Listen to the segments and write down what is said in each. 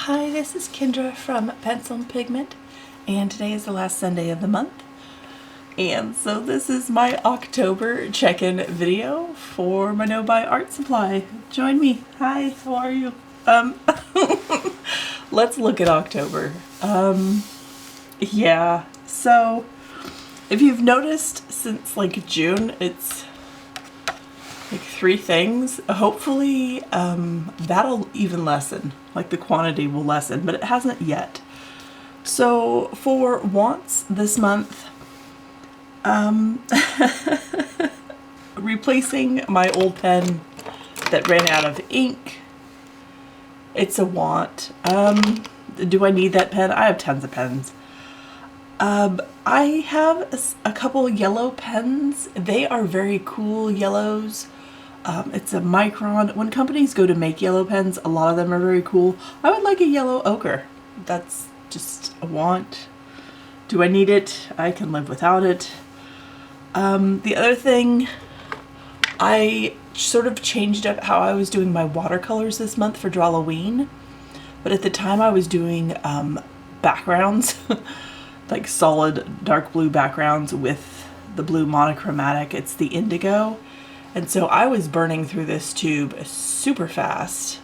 Hi, this is Kendra from Pencil and Pigment, and today is the last Sunday of the month. And so this is my October check-in video for my NoBuy art supply. Join me. Hi, how are you? Let's look at October. Yeah, so if you've noticed since like June, it's like 3 things. Hopefully that'll even lessen, like the quantity will lessen, but it hasn't yet. So for wants this month, replacing my old pen that ran out of ink. It's a want. Do I need that pen? I have tons of pens. I have a couple yellow pens. They are very cool yellows. It's a micron. When companies go to make yellow pens, a lot of them are very cool. I would like a yellow ochre. That's just a want. Do I need it? I can live without it. The other thing, I sort of changed up how I was doing my watercolors this month for Drawloween. But at the time I was doing backgrounds, like solid dark blue backgrounds with the blue monochromatic. It's the indigo. And so I was burning through this tube super fast.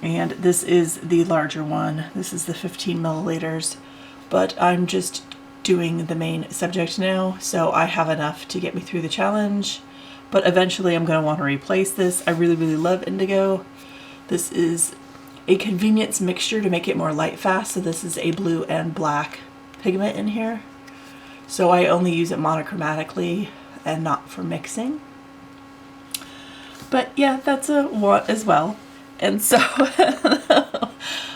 And this is the larger one. This is the 15 milliliters. But I'm just doing the main subject now, so I have enough to get me through the challenge. But eventually I'm going to want to replace this. I really, really love indigo. This is a convenience mixture to make it more light fast. So this is a blue and black pigment in here. So I only use it monochromatically and not for mixing. But yeah, that's a want as well. And so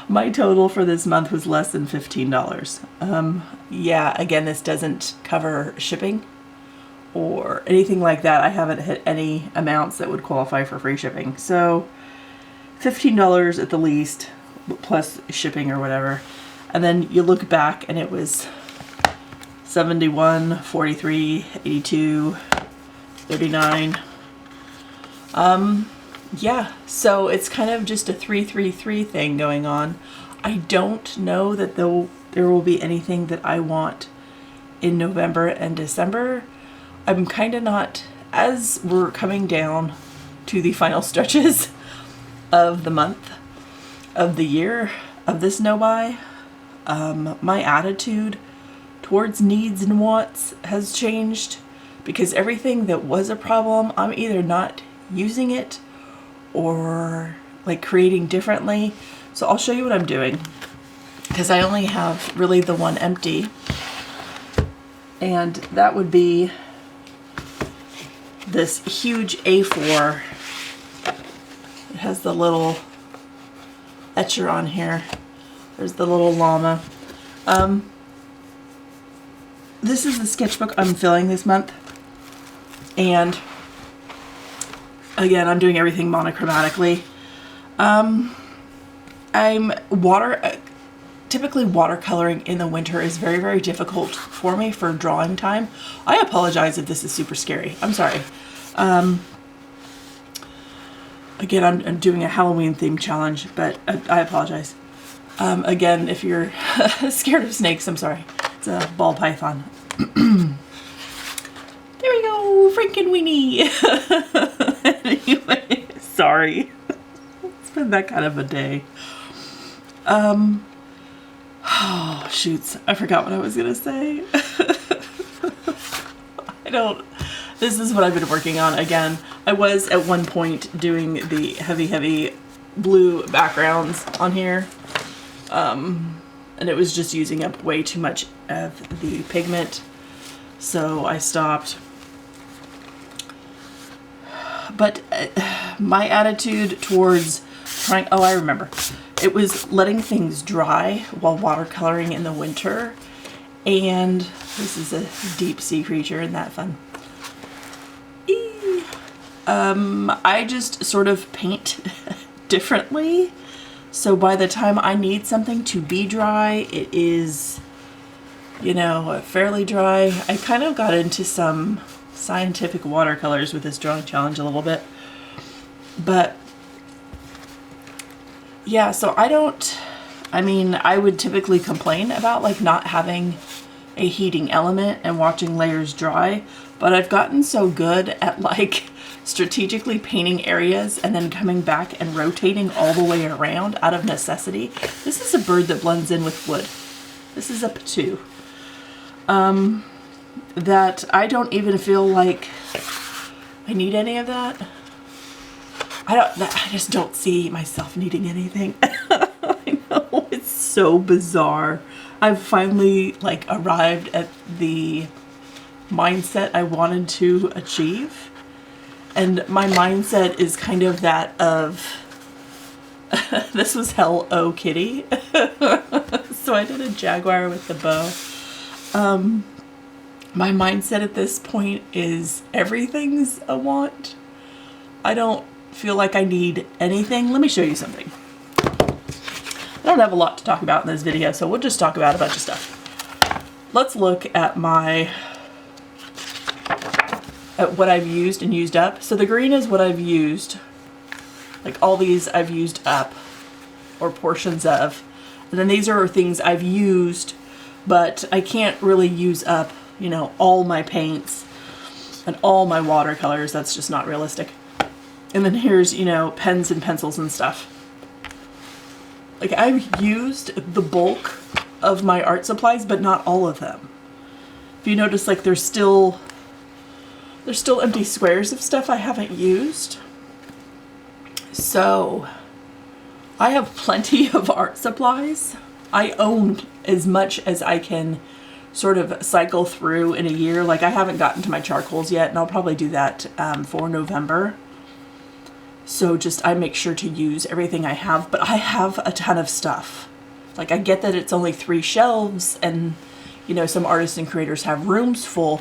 my total for this month was less than $15. Yeah, again, this doesn't cover shipping or anything like that. I haven't hit any amounts that would qualify for free shipping. So $15 at the least, plus shipping or whatever. And then you look back and it was 71, 43, 82, 39. Yeah, so it's kind of just a 333 thing going on. I don't know that there will be anything that I want in November and December. I'm kind of not, as we're coming down to the final stretches of the month, of the year, of this NoBuy, my attitude towards needs and wants has changed, because everything that was a problem, I'm either not using it or like creating differently. So I'll show you what I'm doing, because I only have really the one empty, and that would be this huge A4. It has the little etcher on here. There's the little llama. This is the sketchbook I'm filling this month, and again, I'm doing everything monochromatically. Typically watercoloring in the winter is very, very difficult for me for drawing time. I apologize if this is super scary. I'm sorry. Again, I'm doing a Halloween themed challenge, but I apologize. Again, if you're scared of snakes, I'm sorry. It's a ball python. There we go, Frankenweenie. Anyway, sorry. It's been that kind of a day. Oh, shoots. I forgot what I was gonna say. This is what I've been working on again. I was at one point doing the heavy blue backgrounds on here. And it was just using up way too much of the pigment. So I stopped. But my attitude towards trying, oh, I remember. It was letting things dry while watercoloring in the winter. And this is a deep sea creature, isn't that fun? I just sort of paint differently. So by the time I need something to be dry, it is, you know, fairly dry. I kind of got into some scientific watercolors with this drawing challenge a little bit. But yeah, so I don't I mean, I would typically complain about like not having a heating element and watching layers dry, but I've gotten so good at like strategically painting areas and then coming back and rotating all the way around out of necessity. This is a bird that blends in with wood. This is a patu. That I don't even feel like I need any of that. I just don't see myself needing anything. I know, it's so bizarre. I've finally like arrived at the mindset I wanted to achieve. And my mindset is kind of that of, this was Hello Kitty. So I did a jaguar with the bow. My mindset at this point is everything's a want. I don't feel like I need anything. Let me show you something. I don't have a lot to talk about in this video, so we'll just talk about a bunch of stuff. Let's look at what I've used and used up. So the green is what I've used. Like all these I've used up, or portions of. And then these are things I've used, but I can't really use up, you know, all my paints and all my watercolors. That's just not realistic. And then here's, you know, pens and pencils and stuff. Like I've used the bulk of my art supplies, but not all of them. If you notice, like there's still empty squares of stuff I haven't used. So I have plenty of art supplies. I own as much as I can sort of cycle through in a year. Like I haven't gotten to my charcoals yet, and I'll probably do that for November. So just I make sure to use everything I have, but I have a ton of stuff. Like I get that it's only 3 shelves and, you know, some artists and creators have rooms full,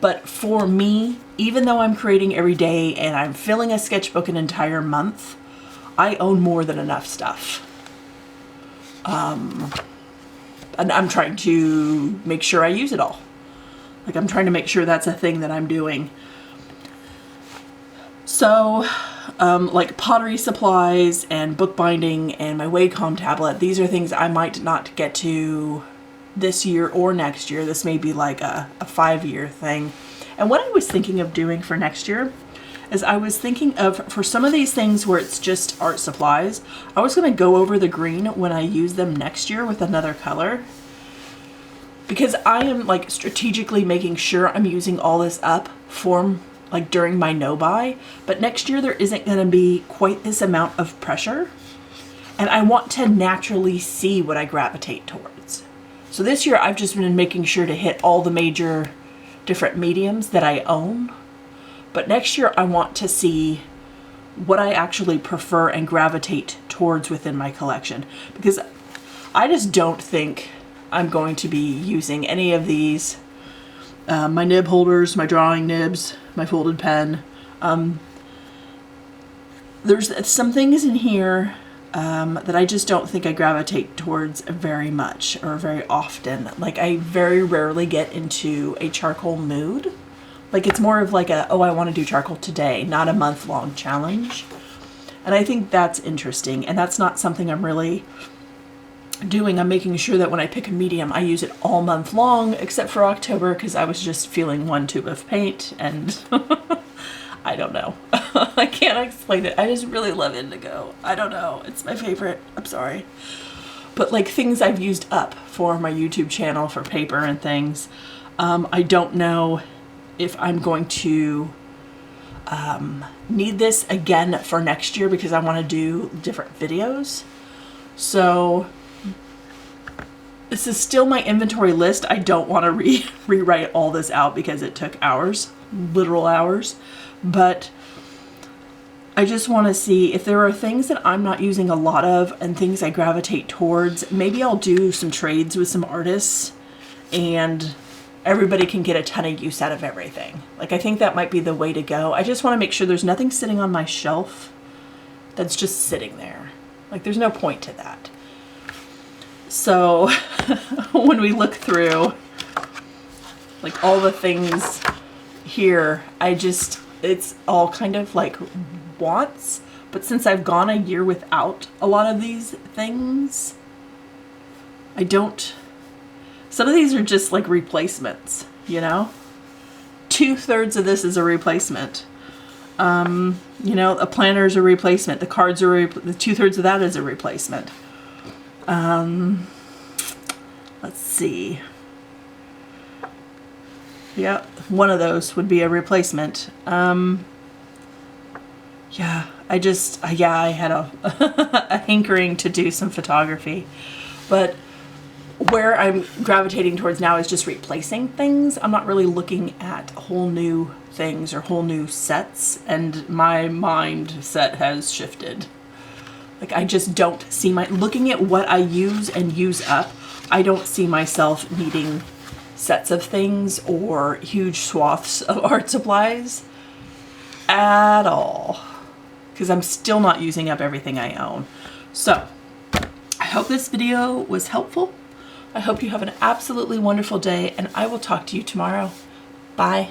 but for me, even though I'm creating every day and I'm filling a sketchbook an entire month, I own more than enough stuff. And I'm trying to make sure I use it all. Like I'm trying to make sure that's a thing that I'm doing. So, like pottery supplies and bookbinding and my Wacom tablet, these are things I might not get to this year or next year. This may be like a 5-year thing. And what I was thinking of doing for next year is I was thinking of, for some of these things where it's just art supplies, I was going to go over the green when I use them next year with another color. Because I am like strategically making sure I'm using all this up for like during my NoBuy, but next year there isn't going to be quite this amount of pressure, and I want to naturally see what I gravitate towards. So this year I've just been making sure to hit all the major different mediums that I own, but next year I want to see what I actually prefer and gravitate towards within my collection, because I just don't think I'm going to be using any of these. My nib holders, my drawing nibs, my folded pen. There's some things in here that I just don't think I gravitate towards very much or very often. Like I very rarely get into a charcoal mood. Like it's more of like a, oh, I want to do charcoal today, not a month-long challenge. And I think that's interesting, and that's not something I'm really doing. I'm making sure that when I pick a medium, I use it all month long, except for October, because I was just feeling 1 tube of paint, and I don't know. I can't explain it. I just really love indigo. I don't know. It's my favorite. I'm sorry. But like things I've used up for my YouTube channel for paper and things, I don't know if I'm going to need this again for next year, because I want to do different videos. So this is still my inventory list. I don't want to rewrite all this out because it took hours, literal hours. But I just want to see if there are things that I'm not using a lot of and things I gravitate towards. Maybe I'll do some trades with some artists and everybody can get a ton of use out of everything. Like I think that might be the way to go. I just want to make sure there's nothing sitting on my shelf that's just sitting there. Like there's no point to that. So when we look through like all the things here, it's all kind of like wants, but since I've gone a year without a lot of these things, I don't, some of these are just like replacements, you know? 2/3 of this is a replacement. You know, a planner is a replacement. The cards are, the 2/3 of that is a replacement. Let's see. Yeah, one of those would be a replacement. Yeah, I had a, a hankering to do some photography, but where I'm gravitating towards now is just replacing things. I'm not really looking at whole new things or whole new sets, and my mindset has shifted. Like, I just don't see looking at what I use and use up, I don't see myself needing sets of things or huge swaths of art supplies at all, because I'm still not using up everything I own. So I hope this video was helpful. I hope you have an absolutely wonderful day, and I will talk to you tomorrow. Bye.